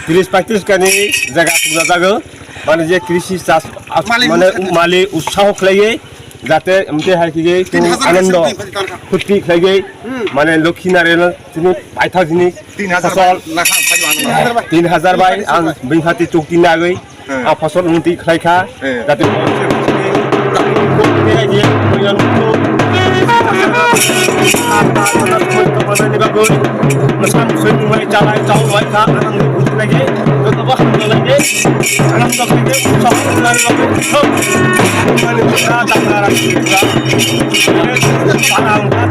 30-35 কানি জায়গা পূজা জাগো মানে যে কৃষি চাষ মানে মালি উৎসাহ খাইয়ে যাতে এমতে হাইকি আনন্দ ফুর্তি খাইয়ে মানে লক্ষ্মী নারায়ণ তিনি পাইথা জিনিস 3000 বাই আং বিহাতি চৌকি নাগৈ ফসল উন্নতি খাইখা যাতে চালাই চাউল মাইখা আনন্দ ফুর্তি লাগে যত ভালো লাগে আনন্দ থেকে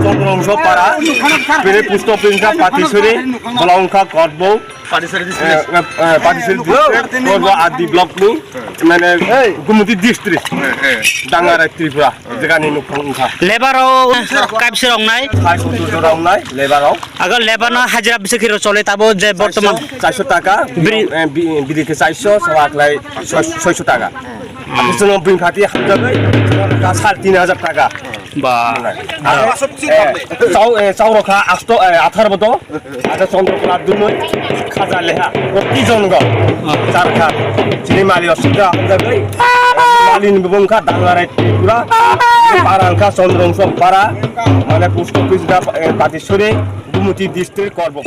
চন্দ্রংশ পাড়া পেরে পুষ্ট প্রিঙ্কা পাতিছড়ি বলাউংখা কটবৌ আদি ব্লকনি মানে গুমতি ডিস্ট্রিক্ট ডাঙার ত্রিপুরা জায়গানি নুখা লেবারাও কাইবসে রংনাই 570 রংনাই লেবারাও আগর লেবানো হাজিরা বেশি কিলো চলে তাবো যে বর্তমান 400 টাকা বিরিকে 400 সবাকলাই 600 টাকা আপনি বিনখাতি হাজাবে 3500 টাকা বা চাউরখা 18 বদ আচ্ছা চন্দ্রকলা দুনৈ খাজা লেহা প্রতিজন গাঁও চারখা চিনিমালি অসুবিধা হাজাবে মালিন বংখা ডাঙার ত্রিপুরা পারাংখা চন্দ্রংশ পাড়া মানে পুষ্ট অফিস পাতিছড়ি গুমতি ডিস্ট্রিক্ট করব